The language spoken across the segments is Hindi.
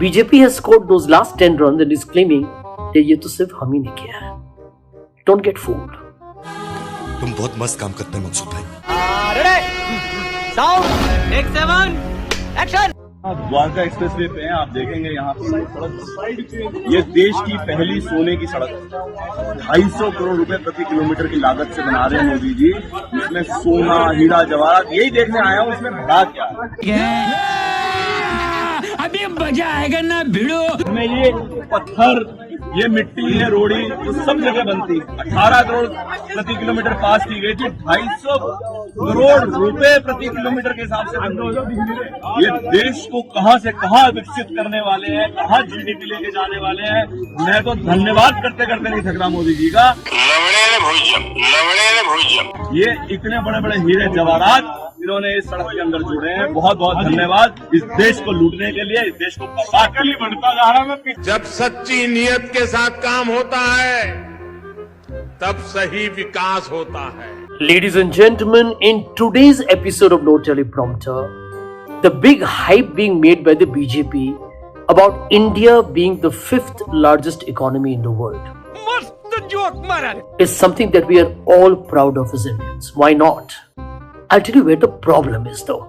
BJP has scored those last 10 runs and is claiming that ये तो सिर्फ हम ही ने किया है. Don't get fooled. तुम बहुत मस्त काम करते हैं मकसूद भाई. आप द्वारका एक्सप्रेसवे पे हैं, आप देखेंगे यहाँ पर सड़क, ये देश की पहली सोने की सड़क 250 करोड़ रुपए प्रति किलोमीटर की लागत से बना रहे हैं मोदी जी. इसमें सोना, हीरा, जवाहरात यही देखने आया हूँ. इसमें भरा क्या है? अभी मजा आएगा ना भिड़ो. इसमें ये पत्थर, ये मिट्टी, ये रोड़ी, ये सब जगह बनती. 18 करोड़ प्रति किलोमीटर पास की गई थी. 250 करोड़ रुपए प्रति किलोमीटर के हिसाब से बन रही. ये देश को कहां से कहां विकसित करने वाले हैं, कहां जीडीपी लेके जाने वाले हैं. मैं तो धन्यवाद करते करते नहीं थक रहा मोदी जी का. ये इतने बड़े बड़े हीरे जवाहरात इन्होंने इस सड़क के अंदर जोड़े हैं. बहुत बहुत धन्यवाद. इस देश को लूटने के लिए, इस देश को बर्बाद के लिए बढ़ता जा रहा है. जब सच्ची नीयत के साथ काम होता है तब सही विकास होता है. Ladies and gentlemen, in today's episode of No Teleprompter, the big hype being made by the BJP about India being the 5th largest economy in the world is something that we are all proud of as Indians. Why not? I'll tell you where the problem is though.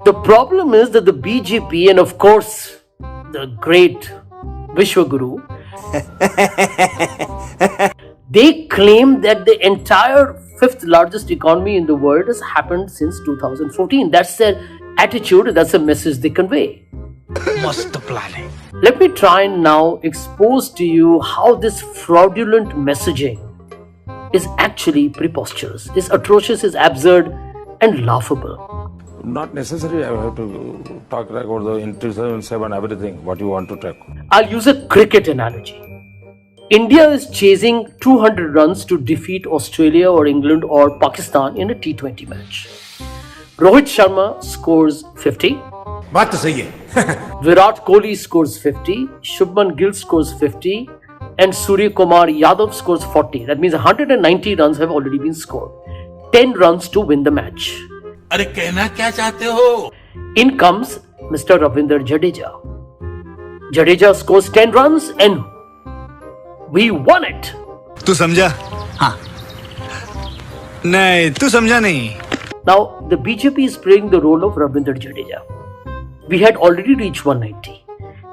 The problem is that the BJP and of course the great Vishwaguru they claim that the entire 5th largest economy in the world has happened since 2014. That's their attitude, that's the message they convey. मस्त planning. Let me try and now expose to you how this fraudulent messaging is actually preposterous, is atrocious, is absurd and laughable. Not necessary. I have to talk about the intelligence and everything. What you want to talk? I'll use a cricket analogy. India is chasing 200 runs to defeat Australia or England or Pakistan in a T20 match. Rohit Sharma scores 50. बात तो सही है. Virat Kohli scores 50. Shubman Gill scores 50. And Surya Kumar Yadav scores 40. That means 190 runs have already been scored. 10 runs to win the match. अरे कहना क्या चाहते हो? In comes Mr. Ravindra Jadeja. Jadeja scores 10 runs and we won it. तू समझा? हाँ. नहीं, तू समझा नहीं. Now the BJP is playing the role of Ravindra Jadeja. We had already reached 190.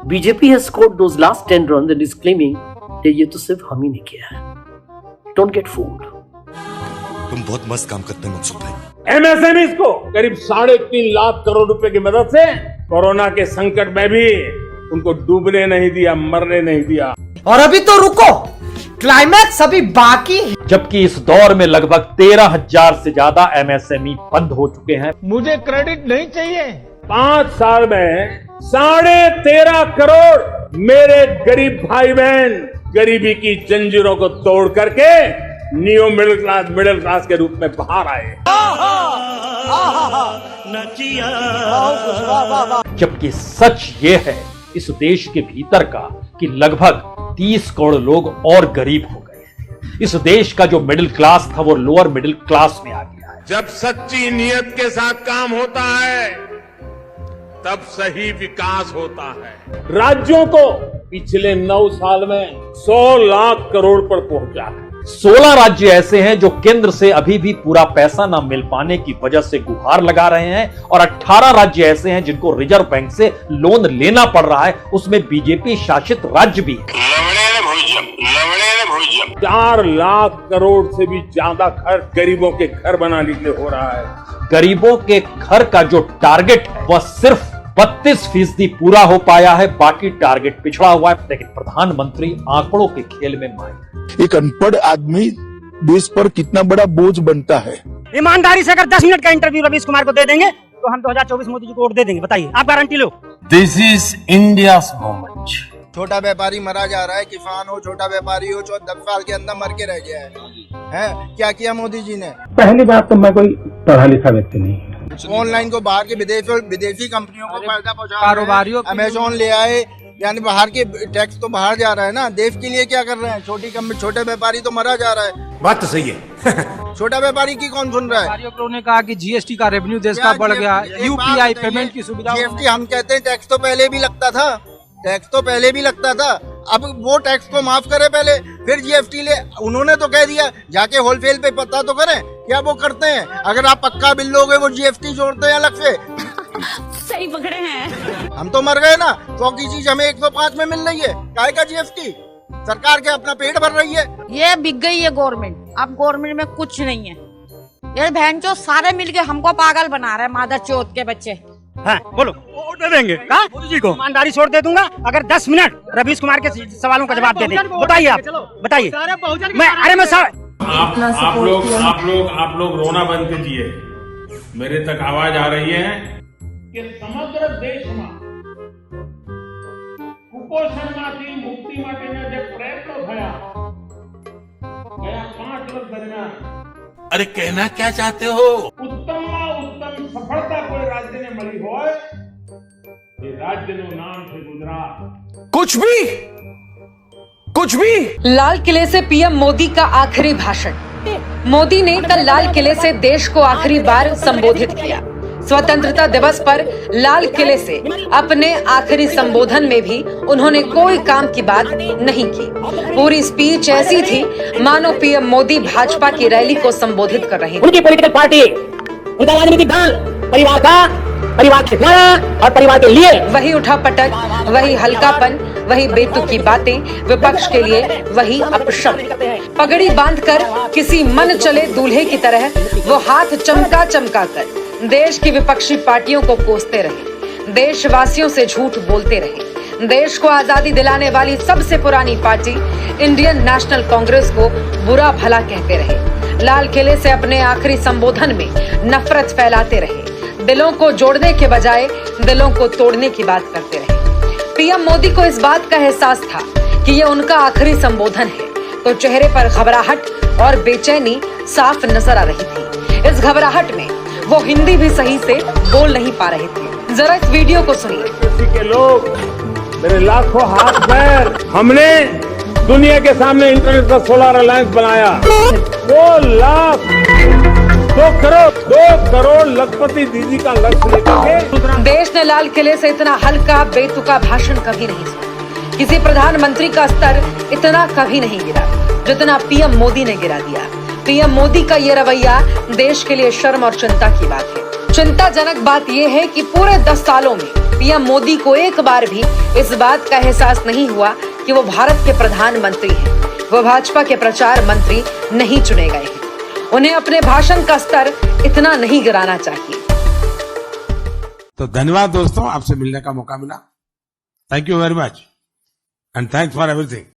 BJP has scored those last 10 runs and is claiming that ये तो सिर्फ हम ही ने किया है. Don't get fooled. तुम बहुत मस्त काम करते हैं मकसूद भाई. एमएसएमई को करीब 3.5 लाख करोड़ रुपए की मदद से कोरोना के संकट में भी उनको डूबने नहीं दिया, मरने नहीं दिया. और अभी तो रुको, क्लाइमैक्स अभी बाकी है. जबकि इस दौर में लगभग 13,000 से ज्यादा एमएसएमई बंद हो चुके हैं. मुझे क्रेडिट नहीं चाहिए. 5 साल में 13.5 करोड़ मेरे गरीब भाई बहन गरीबी की जंजीरों को तोड़ करके न्यू मिडिल क्लास के रूप में बाहर आए. जबकि सच ये है इस देश के भीतर का कि लगभग 30 करोड़ लोग और गरीब हो गए हैं. इस देश का जो मिडिल क्लास था वो लोअर मिडिल क्लास में आ गया है. जब सच्ची नीयत के साथ काम होता है तब सही विकास होता है. राज्यों को पिछले 9 साल में 100 लाख करोड़ पर पहुंचा है. 16 राज्य ऐसे हैं जो केंद्र से अभी भी पूरा पैसा न मिल पाने की वजह से गुहार लगा रहे हैं और 18 राज्य ऐसे हैं जिनको रिजर्व बैंक से लोन लेना पड़ रहा है. उसमें बीजेपी शासित राज्य भी है. 4 लाख करोड़ से भी ज्यादा खर्च गरीबों के घर बनाने के लिए हो रहा है. गरीबों के घर का जो टारगेट है वह सिर्फ 32% पूरा हो पाया है. बाकी टारगेट पिछड़ा हुआ है. लेकिन प्रधानमंत्री आंकड़ों के खेल में माहिर. एक अनपढ़ आदमी देश पर कितना बड़ा बोझ बनता है. ईमानदारी से अगर 10 मिनट का इंटरव्यू रवीश कुमार को दे देंगे तो हम 2024 मोदी जी को वोट दे देंगे. बताइए, आप guarantee low. This is India's moment. छोटा व्यापारी मरा जा रहा है. किसान हो, छोटा व्यापारी हो, 10 साल के अंदर मर के रह गया है. क्या किया मोदी जी ने? पहली बात तो मैं कोई पढ़ा लिखा व्यक्ति नहीं. ऑनलाइन को बाहर के विदेशी कंपनियों को फायदा पहुंचा, कारोबारियों अमेजोन ले आए, यानी बाहर के टैक्स तो बाहर जा रहा है ना. देश के लिए क्या कर रहे हैं? छोटे व्यापारी तो मरा जा रहा है. बात तो सही है. छोटा व्यापारी की कौन सुन रहा है? उन्होंने कहा कि जीएसटी का रेवेन्यू देश का बढ़ गया, यूपीआई पेमेंट की सुविधा. जीएसटी हम कहते हैं टैक्स तो पहले भी लगता था. टैक्स तो पहले भी लगता था, अब वो टैक्स को माफ करे पहले, फिर जीएसटी ले। उन्होंने तो कह दिया, जाके होलसेल पे पता तो करें क्या वो करते हैं। अगर आप पक्का बिल लोगे वो जीएसटी जोड़ते हैं अलग से। सही पकड़े हैं। हम तो मर गए ना, 100 की चीज हमें 105 में मिल रही है, काहे का जीएसटी? सरकार के अपना पेट भर रही है। ये बिक गई है गवर्नमेंट, अब गवर्नमेंट में कुछ नहीं है। ये बहन चो सारे मिलके हमको पागल बना रहे हैं, मादर चौथ के बच्चे। हाँ बोलो, दे देंगे मोदी जी को ईमानदारी छोड़ दे दूंगा अगर 10 मिनट रवीश कुमार के सवालों का जवाब दे दें। बताइए, आप बताइए। आप लोग रोना बंद कीजिए। मेरे तक आवाज आ रही है कि समग्र देश में कुपोषणમાંથી મુક્તિ માટેના જે પ્રયત્નો થયા ગયા 5 વર્ષ દરમિયાન, अरे कहना क्या चाहते हो? ઉત્તમમાં ઉત્તમ સફળતા કોઈ રાજ્યને મળી હોય એ રાજ્યનું નામ છે ગુજરાત। कुछ भी। लाल किले से पीएम मोदी का आखिरी भाषण। मोदी ने कल लाल किले से देश को आखिरी बार संबोधित किया। स्वतंत्रता दिवस पर लाल किले से अपने आखिरी संबोधन में भी उन्होंने कोई काम की बात नहीं की। पूरी स्पीच ऐसी थी मानो पीएम मोदी भाजपा की रैली को संबोधित कर रहे थे। उनकी पॉलिटिकल पार्टी, उनका राजनीतिक दल परिवार का, परिवार के द्वारा और परिवार के लिए। वही उठापटक, वही हल्कापन, वही बेतुकी बातें, विपक्ष के लिए वही अपशब्द। पगड़ी बांधकर किसी मन चले दूल्हे की तरह वो हाथ चमका चमका कर देश की विपक्षी पार्टियों को कोसते रहे, देशवासियों से झूठ बोलते रहे। देश को आजादी दिलाने वाली सबसे पुरानी पार्टी इंडियन नेशनल कांग्रेस को बुरा भला कहते रहे। लाल किले से अपने आखिरी संबोधन में नफरत फैलाते रहे, दिलों को जोड़ने के बजाय दिलों को तोड़ने की बात करते रहे। पीएम मोदी को इस बात का एहसास था कि ये उनका आखिरी संबोधन है, तो चेहरे पर घबराहट और बेचैनी साफ नजर आ रही थी। इस घबराहट में वो हिंदी भी सही से बोल नहीं पा रहे थे। जरा इस वीडियो को सुनिए। के लोग, मेरे लाखों हाथ पैर, हमने दुनिया के सामने इंटरनेट का सोलर अलायंस बनाया। 2 करोड़ लखपति दीदी का लक्ष्य लेकर देश ने लाल किले से इतना हल्का बेतुका भाषण कभी नहीं सुना। किसी प्रधानमंत्री का स्तर इतना कभी नहीं गिरा जितना पीएम मोदी ने गिरा दिया। पीएम मोदी का ये रवैया देश के लिए शर्म और चिंता की बात है। चिंताजनक बात यह है कि पूरे 10 सालों में पीएम मोदी को एक बार भी इस बात का एहसास नहीं हुआ कि वो भारत के प्रधानमंत्री हैं। वो भाजपा के प्रचार मंत्री नहीं चुने गए हैं। उन्हें अपने भाषण का स्तर इतना नहीं गिराना चाहिए। तो धन्यवाद दोस्तों, आपसे मिलने का मौका मिला। Thank you very much and thanks for everything.